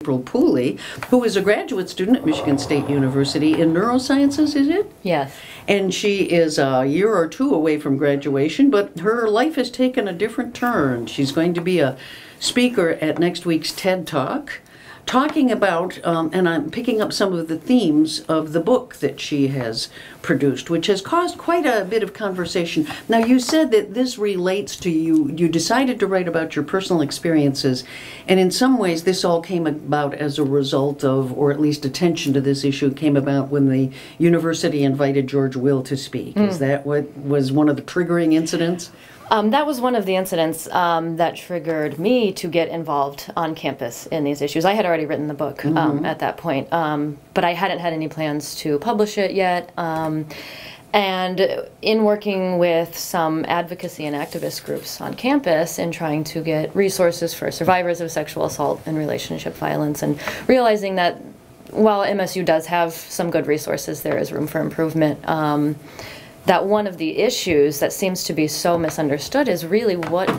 Apryl Pooley, who is a graduate student at Michigan State University in neurosciences, is it? Yes. And she is a year or two away from graduation, but her life has taken a different turn. She's going to be a speaker at next week's TED Talk, talking about, and I'm picking up some of the themes of the book that she has produced, which has caused quite a bit of conversation. Now, you said that this relates to you. You decided to write about your personal experiences, and in some ways this all came about as a result of, or at least attention to this issue came about when the university invited George Will to speak. Is that what was one of the triggering incidents? That was one of the incidents that triggered me to get involved on campus in these issues. I had already written the book at that point, but I hadn't had any plans to publish it yet. And in working with some advocacy and activist groups on campus and trying to get resources for survivors of sexual assault and relationship violence, and realizing that while MSU does have some good resources, there is room for improvement. That one of the issues that seems to be so misunderstood is really what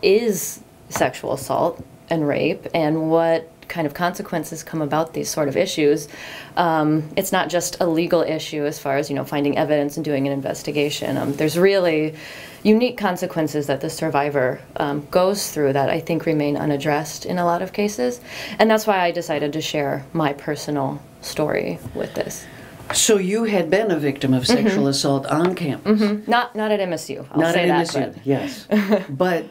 is sexual assault and rape, and what kind of consequences come about these sort of issues. It's not just a legal issue as far as, finding evidence and doing an investigation. There's really unique consequences that the survivor goes through that I think remain unaddressed in a lot of cases. And that's why I decided to share my personal story with this. So you had been a victim of sexual assault on campus? Not at MSU. Not at MSU, yes. But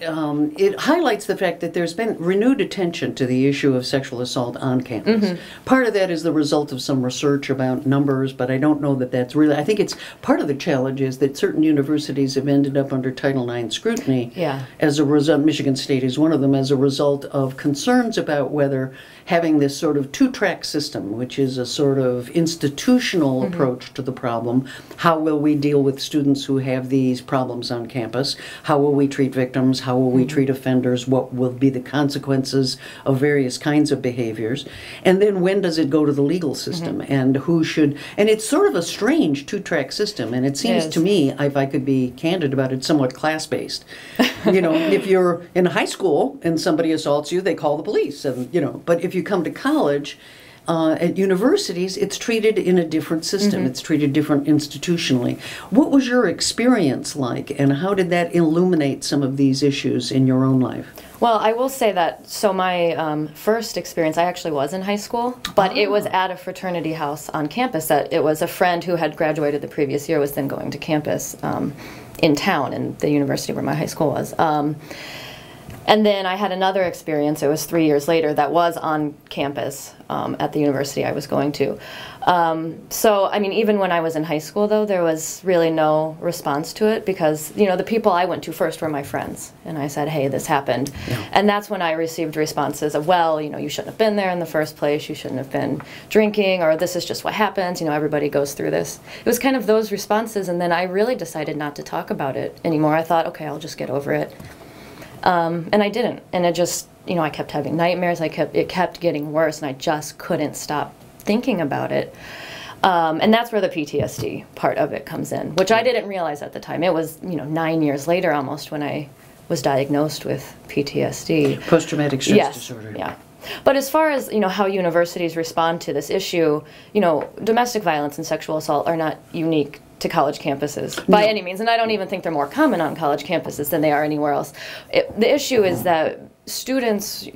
it highlights the fact that there's been renewed attention to the issue of sexual assault on campus. Part of that is the result of some research about numbers, but I don't know that that's really, I think it's part of the challenge is that certain universities have ended up under Title IX scrutiny. Yeah. As a result, Michigan State is one of them, as a result of concerns about whether having this sort of two-track system, which is a sort of institutional approach to the problem. How will we deal with students who have these problems on campus? How will we treat victims? How will we treat offenders? What will be the consequences of various kinds of behaviors? And then when does it go to the legal system? And who should, and it's sort of a strange two-track system, and it seems to me, if I could be candid about it, somewhat class-based. If you're in high school and somebody assaults you, they call the police, and but if you come to college, at universities, it's treated in a different system. It's treated different institutionally. What was your experience like, and how did that illuminate some of these issues in your own life? Well, I will say that, so my first experience, I actually was in high school, but it was at a fraternity house on campus. That it was a friend who had graduated the previous year was then going to campus in town, in the university where my high school was. And then I had another experience, it was 3 years later, that was on campus at the university I was going to. So, I mean, even when I was in high school, though, there was really no response to it because, the people I went to first were my friends. And I said, hey, this happened. Yeah. And that's when I received responses of, well, you shouldn't have been there in the first place, you shouldn't have been drinking, or this is just what happens, everybody goes through this. It was kind of those responses, and then I really decided not to talk about it anymore. I thought, okay, I'll just get over it. And I didn't, and it just, I kept having nightmares, it kept getting worse, and I just couldn't stop thinking about it. And that's where the PTSD part of it comes in, which I didn't realize at the time. It was, 9 years later almost when I was diagnosed with PTSD. Post-traumatic stress disorder. Yeah. But as far as, how universities respond to this issue, domestic violence and sexual assault are not unique to college campuses by any means, and I don't even think they're more common on college campuses than they are anywhere else. The issue is that students,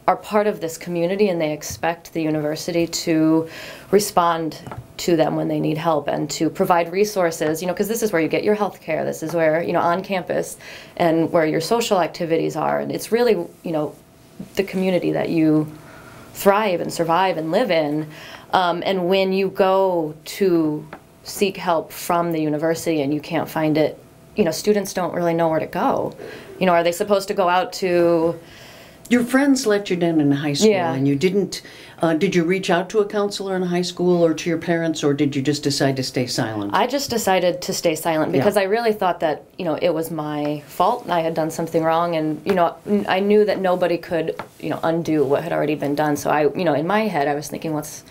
are part of this community, and they expect the university to respond to them when they need help and to provide resources, because this is where you get your health care, this is where, on campus, and where your social activities are, and it's really, the community that you thrive and survive and live in. And when you go to seek help from the university and you can't find it, students don't really know where to go. Are they supposed to go out to... Your friends let you down in high school, and you didn't, did you reach out to a counselor in high school or to your parents, or did you just decide to stay silent? I just decided to stay silent because I really thought that, it was my fault, I had done something wrong, and, I knew that nobody could, undo what had already been done. So I, in my head, I was thinking, what's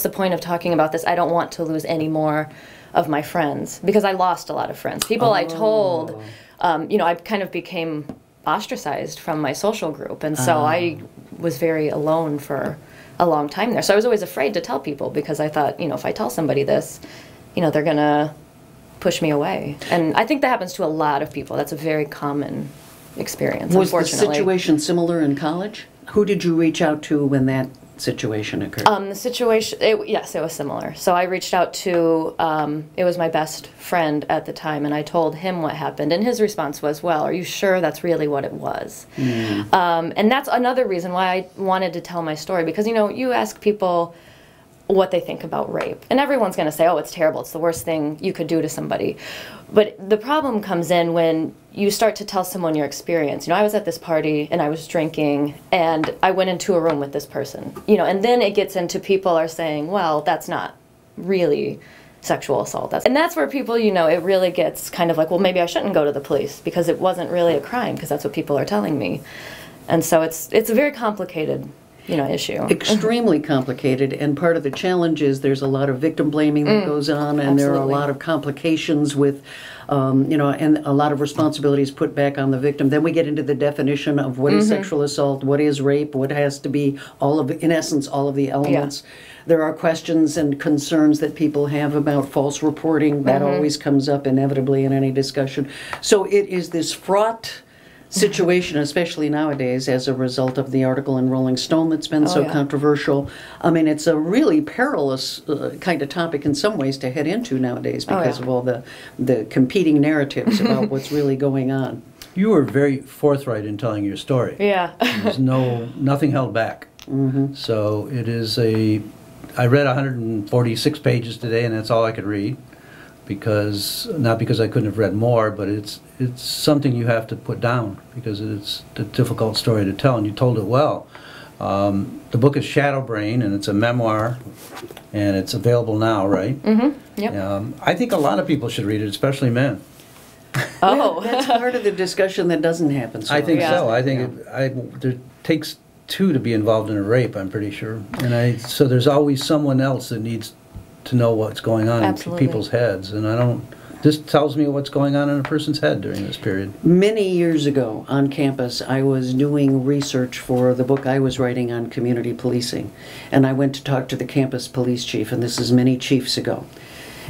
the point of talking about this? I don't want to lose any more of my friends, because I lost a lot of friends. People I told, I kind of became ostracized from my social group, and so I was very alone for a long time there. So I was always afraid to tell people because I thought, if I tell somebody this, they're going to push me away. And I think that happens to a lot of people. That's a very common experience, unfortunately. Was the situation similar in college? Who did you reach out to when that situation occurred? The situation, yes, it was similar. So I reached out to, it was my best friend at the time, and I told him what happened. And his response was, well, are you sure that's really what it was? And that's another reason why I wanted to tell my story, because, you ask people what they think about rape. And everyone's going to say, oh, it's terrible. It's the worst thing you could do to somebody. But the problem comes in when you start to tell someone your experience. I was at this party and I was drinking and I went into a room with this person, and then it gets into people are saying, well, that's not really sexual assault. And that's where people, it really gets kind of like, well, maybe I shouldn't go to the police because it wasn't really a crime because that's what people are telling me. And so it's a very complicated issue. Extremely complicated, and part of the challenge is there's a lot of victim blaming that goes on, and there are a lot of complications with, and a lot of responsibilities put back on the victim. Then we get into the definition of what is sexual assault, what is rape, what has to be in essence, all of the elements. There are questions and concerns that people have about false reporting. That always comes up inevitably in any discussion. So it is this fraught situation, especially nowadays, as a result of the article in Rolling Stone that's been so controversial. I mean, it's a really perilous kind of topic in some ways to head into nowadays because of all the competing narratives about what's really going on. You were very forthright in telling your story. Yeah. There's nothing held back. So it is I read 146 pages today, and that's all I could read. Not because I couldn't have read more, but it's something you have to put down because it's a difficult story to tell, and you told it well. The book is Shadow Brain, and it's a memoir, and it's available now, right? Yep. I think a lot of people should read it, especially men. Oh. That's part of the discussion that doesn't happen. So I think so. I think it takes two to be involved in a rape, I'm pretty sure. And so there's always someone else that needs to know what's going on in people's heads, and this tells me what's going on in a person's head during this period. Many years ago on campus, I was doing research for the book I was writing on community policing, and I went to talk to the campus police chief, and this is many chiefs ago.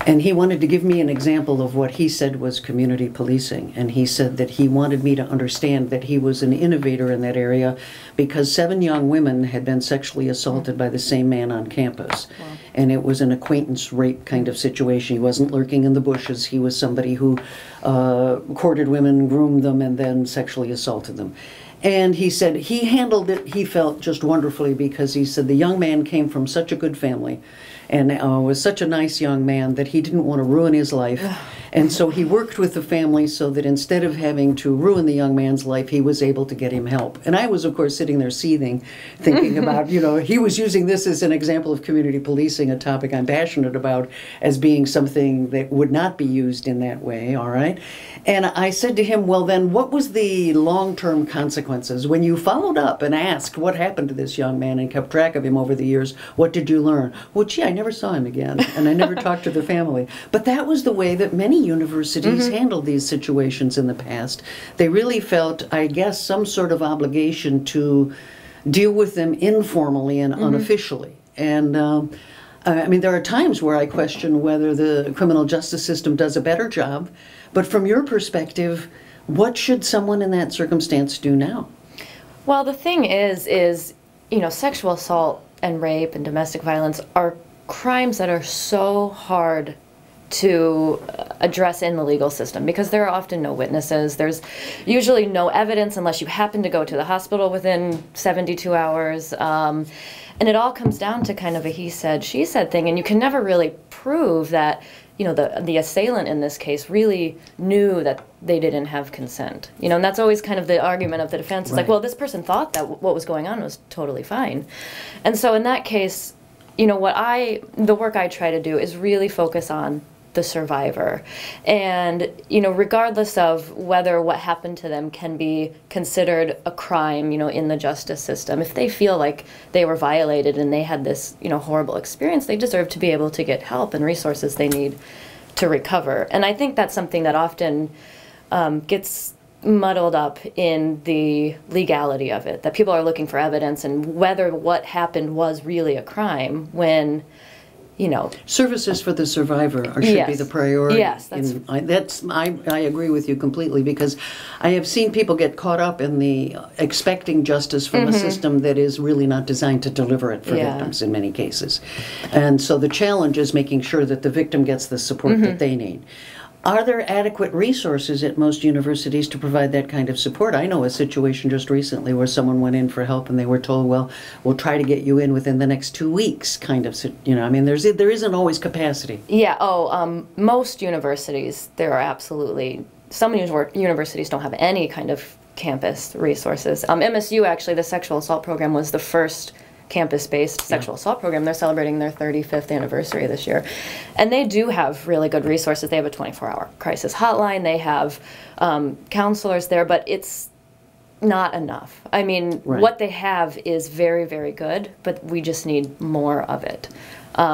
And he wanted to give me an example of what he said was community policing. And he said that he wanted me to understand that he was an innovator in that area because 7 young women had been sexually assaulted by the same man on campus. Wow. And it was an acquaintance rape kind of situation. He wasn't lurking in the bushes. He was somebody who courted women, groomed them, and then sexually assaulted them. And he said he handled it, he felt, just wonderfully because he said the young man came from such a good family and was such a nice young man that he didn't want to ruin his life. And so he worked with the family so that instead of having to ruin the young man's life, he was able to get him help. And I was, of course, sitting there seething, thinking about, he was using this as an example of community policing, a topic I'm passionate about, as being something that would not be used in that way, all right? And I said to him, well, then what was the long-term consequences? When you followed up and asked what happened to this young man and kept track of him over the years, what did you learn? Well, gee, I never saw him again, and I never talked to the family. But that was the way that many universities handled these situations in the past. They really felt, I guess, some sort of obligation to deal with them informally and unofficially. And I mean, there are times where I question whether the criminal justice system does a better job. But from your perspective, what should someone in that circumstance do now? Well, the thing is, sexual assault and rape and domestic violence are crimes that are so hard to address in the legal system because there are often no witnesses. There's usually no evidence unless you happen to go to the hospital within 72 hours. And it all comes down to kind of a he said, she said thing. And you can never really prove that, the assailant in this case really knew that they didn't have consent. And that's always kind of the argument of the defense. It's like, well, this person thought that what was going on was totally fine. And so in that case, the work I try to do is really focus on the survivor. And, regardless of whether what happened to them can be considered a crime, in the justice system, if they feel like they were violated and they had this, horrible experience, they deserve to be able to get help and resources they need to recover. And I think that's something that often gets muddled up in the legality of it, that people are looking for evidence and whether what happened was really a crime when, you know. Services for the survivor should be the priority. Yes, I agree with you completely, because I have seen people get caught up in the expecting justice from a system that is really not designed to deliver it for victims in many cases. And so the challenge is making sure that the victim gets the support that they need. Are there adequate resources at most universities to provide that kind of support? I know a situation just recently where someone went in for help and they were told, well, we'll try to get you in within the next 2 weeks, kind of, you know, I mean, there isn't always capacity. Yeah, most universities, there are absolutely, some universities don't have any kind of campus resources. MSU, actually, the sexual assault program was the first campus-based sexual assault program. They're celebrating their 35th anniversary this year. And they do have really good resources. They have a 24-hour crisis hotline. They have counselors there, but it's not enough. I mean, what they have is very, very good, but we just need more of it.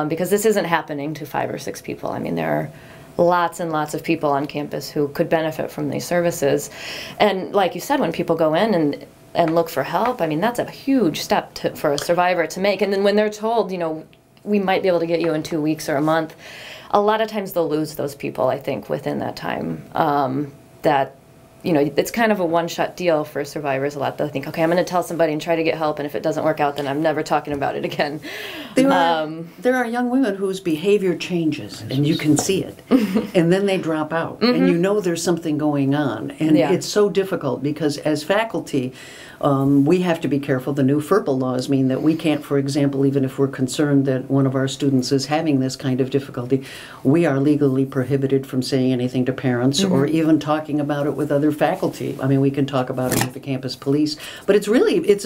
Because this isn't happening to 5 or 6 people. I mean, there are lots and lots of people on campus who could benefit from these services. And like you said, when people go in and look for help, I mean, that's a huge step for a survivor to make. And then when they're told, you know, we might be able to get you in 2 weeks or a month, a lot of times they'll lose those people, I think, within that time. That, you know, it's kind of a one-shot deal for survivors a lot. They'll think, okay, I'm going to tell somebody and try to get help, and if it doesn't work out, then I'm never talking about it again. There are young women whose behavior changes, and you can see it, and then they drop out, and you know there's something going on, and it's so difficult because as faculty, we have to be careful. The new FERPA laws mean that we can't, for example, even if we're concerned that one of our students is having this kind of difficulty, we are legally prohibited from saying anything to parents or even talking about it with other faculty. I mean, we can talk about it with the campus police, but it's really, it's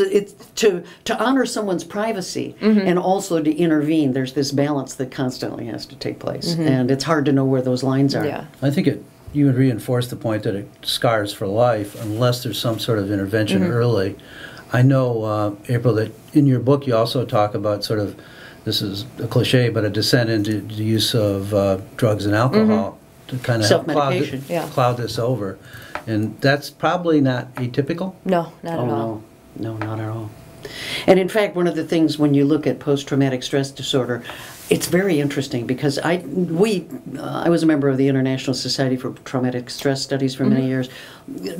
to honor someone's privacy and also to intervene. There's this balance that constantly has to take place, and it's hard to know where those lines are. Yeah. I think you would reinforce the point that it scars for life unless there's some sort of intervention early. I know, April, that in your book you also talk about sort of, this is a cliche, but a descent into the use of drugs and alcohol to kind of help cloud this over. And that's probably not atypical? No, not at all. No, not at all. And in fact, one of the things when you look at post-traumatic stress disorder, it's very interesting because I was a member of the International Society for Traumatic Stress Studies for many years,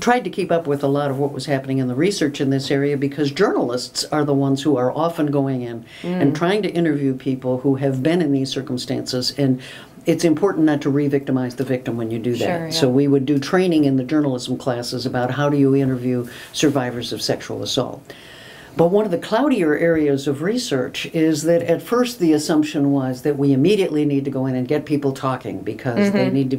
tried to keep up with a lot of what was happening in the research in this area because journalists are the ones who are often going in and trying to interview people who have been in these circumstances, and it's important not to re-victimize the victim when you do that. Sure, yeah. So we would do training in the journalism classes about how do you interview survivors of sexual assault. But one of the cloudier areas of research is that at first the assumption was that we immediately need to go in and get people talking because they need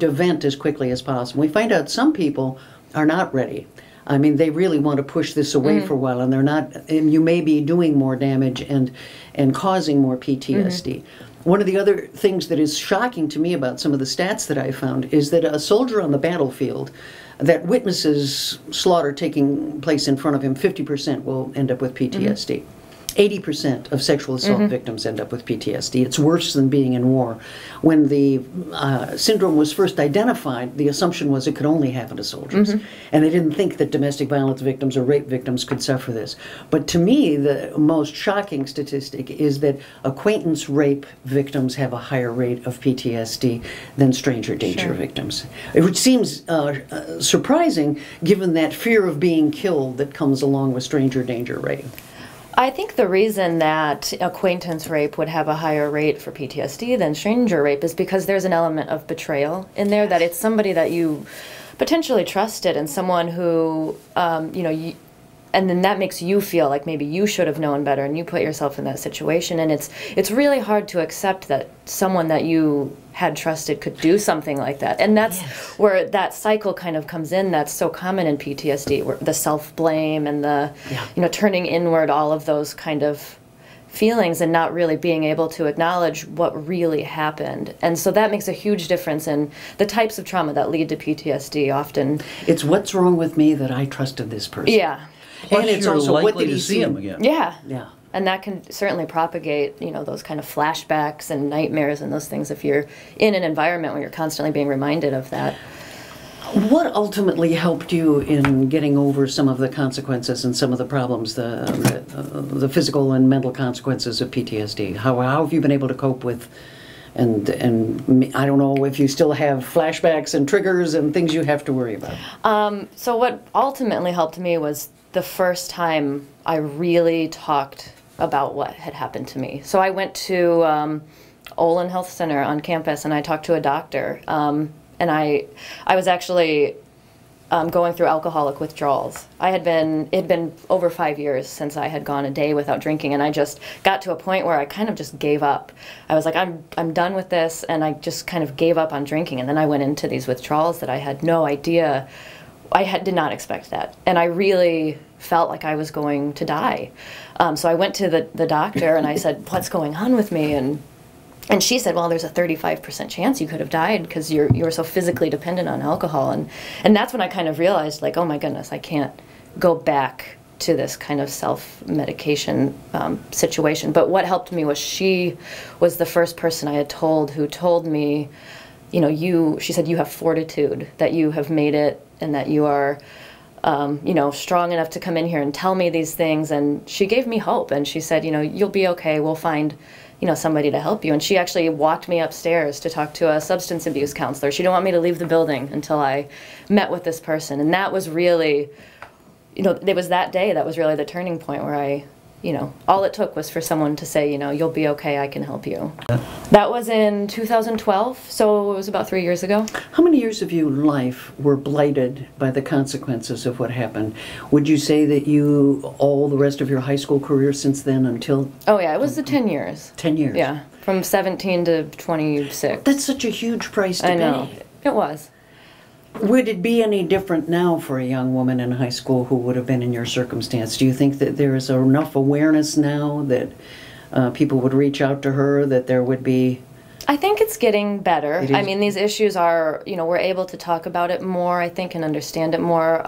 to vent as quickly as possible. We find out some people are not ready. I mean, they really want to push this away for a while, and they're not. And you may be doing more damage and causing more PTSD. One of the other things that is shocking to me about some of the stats that I found is that a soldier on the battlefield that witnesses slaughter taking place in front of him, 50% will end up with PTSD. 80% of sexual assault victims end up with PTSD. It's worse than being in war. When the syndrome was first identified, the assumption was it could only happen to soldiers. And they didn't think that domestic violence victims or rape victims could suffer this. But to me, the most shocking statistic is that acquaintance rape victims have a higher rate of PTSD than stranger danger victims. Which seems surprising given that fear of being killed that comes along with stranger danger rape. I think the reason that acquaintance rape would have a higher rate for PTSD than stranger rape is because there's an element of betrayal in there, that it's somebody that you potentially trusted and someone who, you know, and then that makes you feel like maybe you should have known better and you put yourself in that situation. And it's really hard to accept that someone that you had trusted could do something like that. And that's where that cycle kind of comes in that's so common in PTSD, where the self-blame and the, you know, turning inward, all of those kind of feelings and not really being able to acknowledge what really happened. And so that makes a huge difference in the types of trauma that lead to PTSD often. It's what's wrong with me that I trusted this person. Yeah. Plus, and it's also what did he see him again. Yeah. Yeah. And that can certainly propagate, you know, those kind of flashbacks and nightmares and those things if you're in an environment where you're constantly being reminded of that. What ultimately helped you in getting over some of the consequences and some of the problems, the physical and mental consequences of PTSD? How have you been able to cope with, and I don't know if you still have flashbacks and triggers and things you have to worry about. So what ultimately helped me was the first time I really talked about what had happened to me. So I went to Olin Health Center on campus and I talked to a doctor. And I was actually going through alcoholic withdrawals. It had been over 5 years since I had gone a day without drinking, and I just got to a point where I kind of just gave up. I was like, I'm done with this, and I just kind of gave up on drinking. And then I went into these withdrawals that I had no idea. Did not expect that, and I really felt like I was going to die. So I went to the doctor and I said, "What's going on with me?" And she said, well, there's a 35% chance you could have died because you're so physically dependent on alcohol. And that's when I kind of realized, like, oh my goodness, I can't go back to this kind of self-medication situation. But what helped me was she was the first person I had told who told me, you know, she said, you have fortitude, that you have made it and that you are, you know, strong enough to come in here and tell me these things. And she gave me hope. And she said, you know, you'll be okay. We'll find, you know, somebody to help you. And she actually walked me upstairs to talk to a substance abuse counselor. She didn't want me to leave the building until I met with this person. And that was really, you know, it was that day that was really the turning point where I, you know, all it took was for someone to say, you know, you'll be okay, I can help you. That was in 2012, so it was about 3 years ago. How many years of your life were blighted by the consequences of what happened? Would you say that all the rest of your high school career since then until... Oh yeah, it was the 10 years. 10 years? Yeah, from 17 to 26. That's such a huge price to pay. I know, it was. Would it be any different now for a young woman in high school who would have been in your circumstance? Do you think that there is enough awareness now that people would reach out to her, that there would be... I think it's getting better. I mean, these issues are, you know, we're able to talk about it more, I think, and understand it more.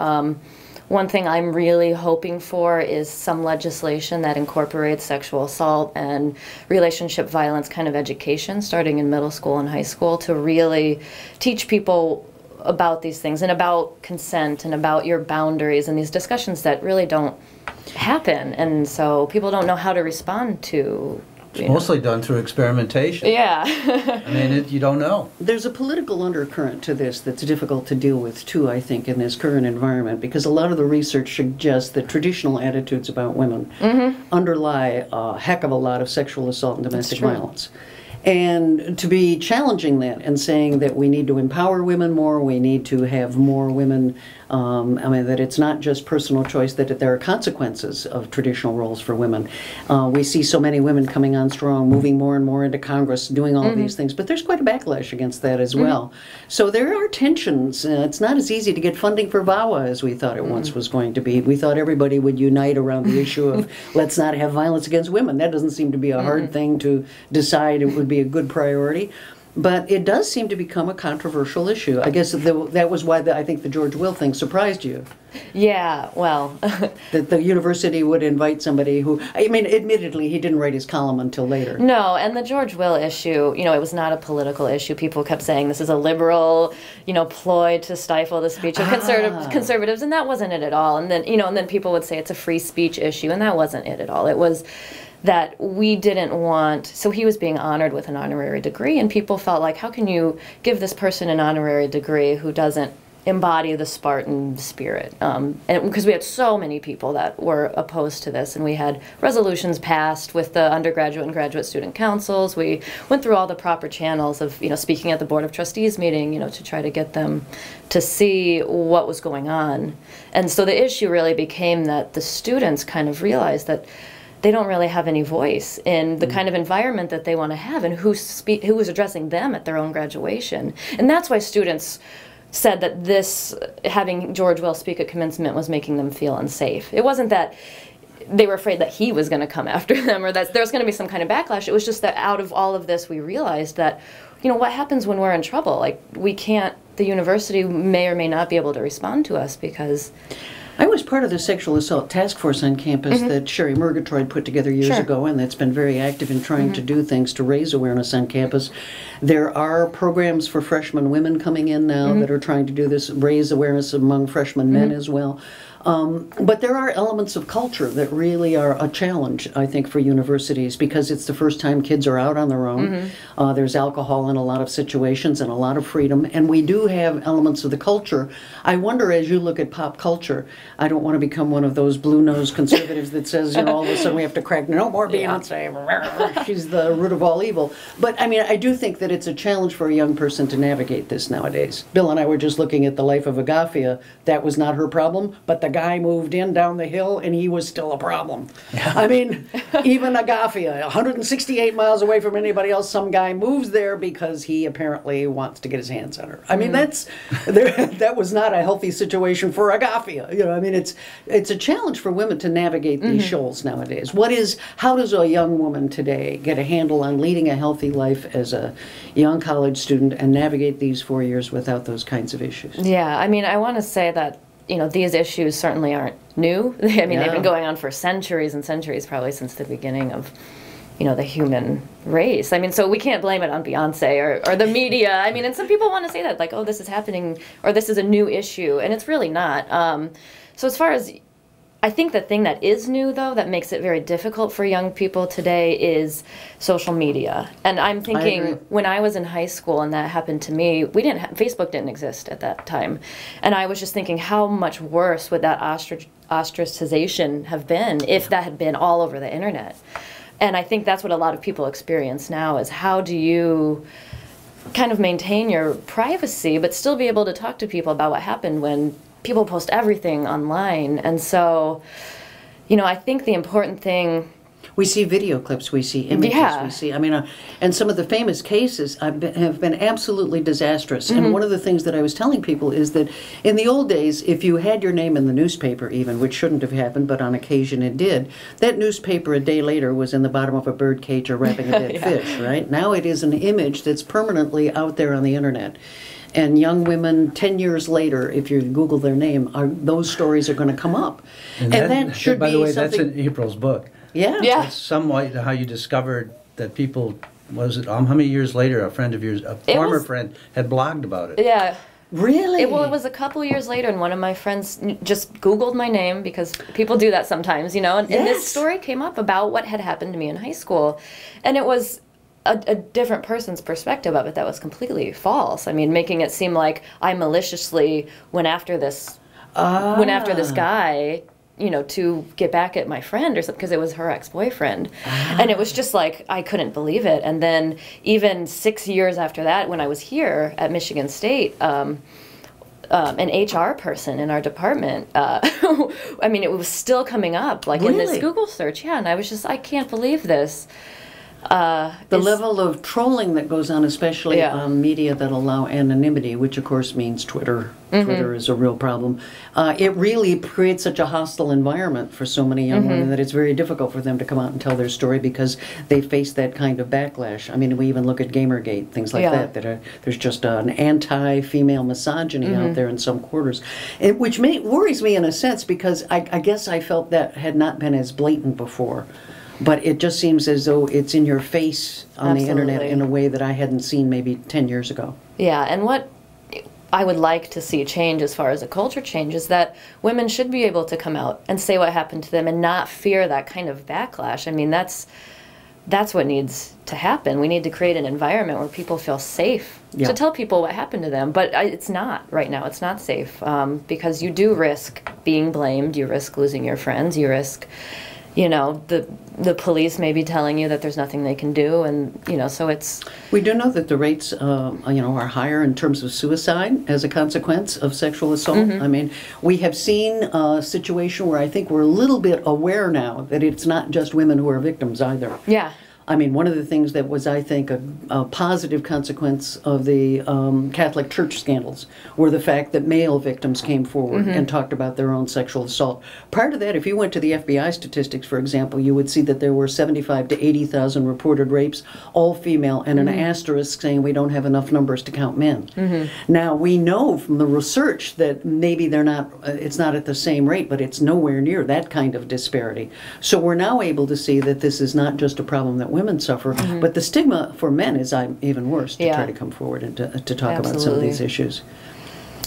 One thing I'm really hoping for is some legislation that incorporates sexual assault and relationship violence kind of education, starting in middle school and high school, to really teach people about these things and about consent and about your boundaries and these discussions that really don't happen, and so people don't know how to respond to. It's mostly done through experimentation. Yeah. I mean, you don't know. There's a political undercurrent to this that's difficult to deal with too, I think, in this current environment, because a lot of the research suggests that traditional attitudes about women underlie a heck of a lot of sexual assault and domestic violence. And to be challenging that and saying that we need to empower women more, we need to have more women, I mean, that it's not just personal choice, that there are consequences of traditional roles for women. We see so many women coming on strong, moving more and more into Congress, doing all of these things, but there's quite a backlash against that as well. So there are tensions. It's not as easy to get funding for VAWA as we thought it once was going to be. We thought everybody would unite around the issue of let's not have violence against women. That doesn't seem to be a hard thing to decide. It would be a good priority. But it does seem to become a controversial issue. I guess that was why I think the George Will thing surprised you. Yeah, well. That the university would invite somebody who, I mean, admittedly, he didn't write his column until later. No, and the George Will issue, you know, it was not a political issue. People kept saying this is a liberal, you know, ploy to stifle the speech of conservatives, and that wasn't it at all. And then, you know, and then people would say it's a free speech issue, and that wasn't it at all. It was that we didn't want, so he was being honored with an honorary degree, and people felt like, how can you give this person an honorary degree who doesn't embody the Spartan spirit? And because we had so many people that were opposed to this, and we had resolutions passed with the undergraduate and graduate student councils. We went through all the proper channels of, you know, speaking at the Board of Trustees meeting, you know, to try to get them to see what was going on. And so the issue really became that the students kind of realized that they don't really have any voice in the kind of environment that they want to have, and who was addressing them at their own graduation. And that's why students said that this, having George Will speak at commencement, was making them feel unsafe. It wasn't that they were afraid that he was going to come after them or that there was going to be some kind of backlash. It was just that out of all of this we realized that, you know, what happens when we're in trouble? Like, we can't, the university may or may not be able to respond to us because I was part of the sexual assault task force on campus that Sherry Murgatroyd put together years ago, and that's been very active in trying to do things to raise awareness on campus. There are programs for freshman women coming in now that are trying to do this, raise awareness among freshman men as well. But there are elements of culture that really are a challenge, I think, for universities, because it's the first time kids are out on their own. There's alcohol in a lot of situations and a lot of freedom, and we do have elements of the culture. I wonder, as you look at pop culture, I don't want to become one of those blue-nosed conservatives that says, you know, all of a sudden we have to crack, no more Beyonce, she's the root of all evil. But, I mean, I do think that it's a challenge for a young person to navigate this nowadays. Bill and I were just looking at the life of Agafia. That was not her problem, but the guy moved in down the hill and he was still a problem. I mean, even Agafia, 168 miles away from anybody else, some guy moves there because he apparently wants to get his hands on her. I mean, that was not a healthy situation for Agafia. You know, I mean, it's a challenge for women to navigate these shoals nowadays. How does a young woman today get a handle on leading a healthy life as a young college student and navigate these 4 years without those kinds of issues? Yeah, I mean, I want to say that, you know, these issues certainly aren't new. I mean, they've been going on for centuries and centuries, probably since the beginning of, you know, the human race. I mean, so we can't blame it on Beyonce or the media. I mean, and some people want to say that, like, oh, this is happening, or this is a new issue, and it's really not. So as far as, I think the thing that is new, though, that makes it very difficult for young people today is social media. And I'm thinking, when I was in high school and that happened to me, Facebook didn't exist at that time. And I was just thinking, how much worse would that ostracization have been if that had been all over the internet? And I think that's what a lot of people experience now, is how do you kind of maintain your privacy but still be able to talk to people about what happened when people post everything online. And so, you know, I think the important thing... We see video clips, we see images, we see, I mean, and some of the famous cases have been absolutely disastrous. And one of the things that I was telling people is that in the old days, if you had your name in the newspaper even, which shouldn't have happened, but on occasion it did, that newspaper a day later was in the bottom of a bird cage or wrapping a dead fish, right? Now it is an image that's permanently out there on the internet. And young women, 10 years later, if you Google their name, those stories are going to come up. And that should by the way, that's in April's book. Yeah. It's somewhat how you discovered that people, how many years later, a friend of yours, a former friend, had blogged about it. Yeah. Really? Well, it was a couple years later, and one of my friends just Googled my name, because people do that sometimes, you know, and this story came up about what had happened to me in high school. And it was a different person's perspective of it that was completely false. I mean, making it seem like I maliciously went after this guy, you know, to get back at my friend or something, because it was her ex-boyfriend. And it was just like, I couldn't believe it. And then even 6 years after that, when I was here at Michigan State, an HR person in our department, I mean, it was still coming up, like in this Google search. Yeah, and I was just, I can't believe this. The level of trolling that goes on, especially on media that allow anonymity, which of course means Twitter. Twitter is a real problem. It really creates such a hostile environment for so many young women that it's very difficult for them to come out and tell their story, because they face that kind of backlash. I mean, we even look at Gamergate, things like that there's just an anti-female misogyny out there in some quarters, which worries me in a sense, because I guess I felt that had not been as blatant before. But it just seems as though it's in your face on the internet in a way that I hadn't seen maybe 10 years ago. Yeah, and what I would like to see change as far as a culture change is that women should be able to come out and say what happened to them and not fear that kind of backlash. I mean, that's what needs to happen. We need to create an environment where people feel safe to tell people what happened to them. But it's not right now. It's not safe, because you do risk being blamed. You risk losing your friends. You risk... You know, the police may be telling you that there's nothing they can do, and, you know, so it's... We do know that the rates, you know, are higher in terms of suicide as a consequence of sexual assault. I mean, we have seen a situation where I think we're a little bit aware now that it's not just women who are victims either. Yeah. I mean, one of the things that was, I think, a positive consequence of the Catholic Church scandals were the fact that male victims came forward and talked about their own sexual assault. Prior to that, if you went to the FBI statistics, for example, you would see that there were 75 to 80,000 reported rapes, all female, and an asterisk saying we don't have enough numbers to count men. Now, we know from the research that maybe they're not, it's not at the same rate, but it's nowhere near that kind of disparity. So we're now able to see that this is not just a problem that women suffer, but the stigma for men is even worse to try to come forward and to talk about some of these issues.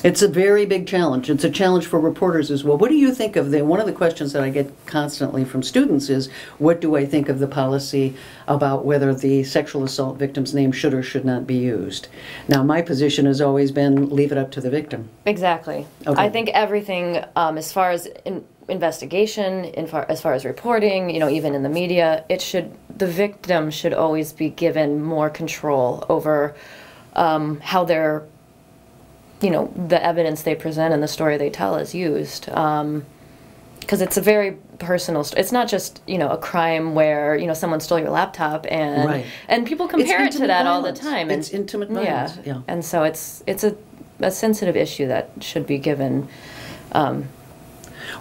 It's a very big challenge. It's a challenge for reporters as well. What do you think of one of the questions that I get constantly from students is, what do I think of the policy about whether the sexual assault victim's name should or should not be used? Now, my position has always been, leave it up to the victim. Exactly. Okay. I think everything, as far as investigation, as far as reporting, even in the media, the victim should always be given more control over how their the evidence they present and the story they tell is used. Because it's a very personal story. It's not just, a crime where, someone stole your laptop and people compare it to that all the time. It's intimate violence. Yeah. And so it's a sensitive issue that should be given.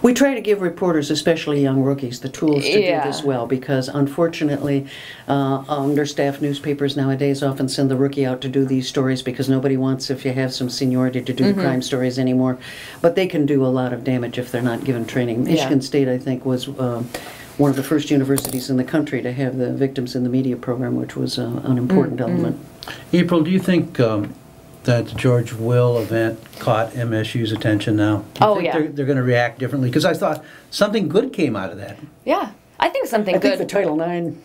We try to give reporters, especially young rookies, the tools to do this well, because unfortunately, understaffed newspapers nowadays often send the rookie out to do these stories because nobody wants, if you have some seniority, to do the crime stories anymore. But they can do a lot of damage if they're not given training. Michigan State, I think, was one of the first universities in the country to have the Victims in the Media program, which was an important element. April, do you think that the George Will event caught MSU's attention now? Do you think they're going to react differently? Because I thought something good came out of that. Yeah, I think something good. I think the Title IX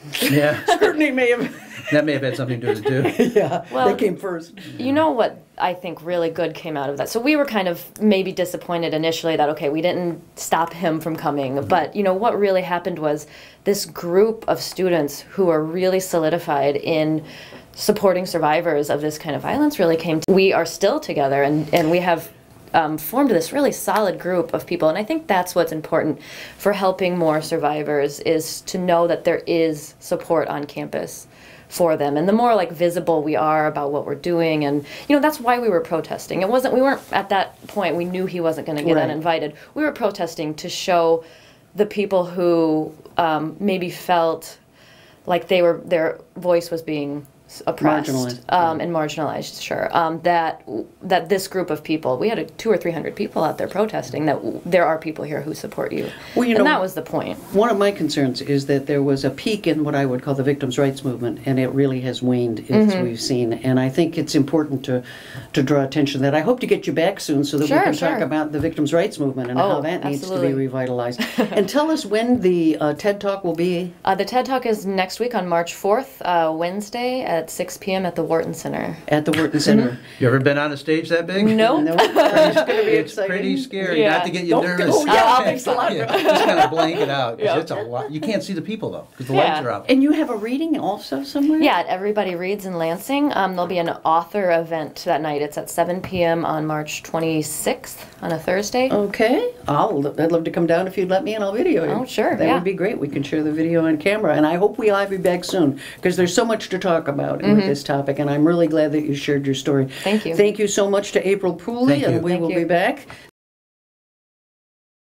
scrutiny may have... That may have had something to do with it, too. Yeah, well, they came first. You know what I think really good came out of that? So we were kind of maybe disappointed initially that, okay, we didn't stop him from coming. But, what really happened was this group of students who are really solidified in supporting survivors of this kind of violence really came. We are still together, and we have formed this really solid group of people. And I think that's what's important for helping more survivors, is to know that there is support on campus for them. And the more visible we are about what we're doing, and that's why we were protesting. We weren't at that point, we knew he wasn't going to get uninvited. We were protesting to show the people who maybe felt like their voice was being oppressed, and marginalized, that this group of people, we had 200 or 300 people out there protesting, that there are people here who support you. Well, and that was the point. One of my concerns is that there was a peak in what I would call the victims' rights movement, and it really has waned, as we've seen. And I think it's important to draw attention to that. I hope to get you back soon so that we can talk about the victims' rights movement and how that needs to be revitalized. And tell us when the TED Talk will be. The TED Talk is next week on March 4th, Wednesday at 6 p.m. at the Wharton Center. At the Wharton Center. You ever been on a stage that big? No. Nope. It's going to be It's exciting. pretty scary, not to get you nervous. Oh, yeah, thanks a lot. Just kind of blank it out, because it's a lot. You can't see the people, though, because the lights are out. And you have a reading also somewhere? Yeah, at Everybody Reads in Lansing. There'll be an author event that night. It's at 7 p.m. on March 26th, on a Thursday. Okay. I'd love to come down if you'd let me, and I'll video you. Oh, sure. That would be great. We can share the video on camera. And I hope we'll have you back soon, because there's so much to talk about with this topic, and I'm really glad that you shared your story. Thank you. Thank you so much to Apryl Pooley, and we will be back.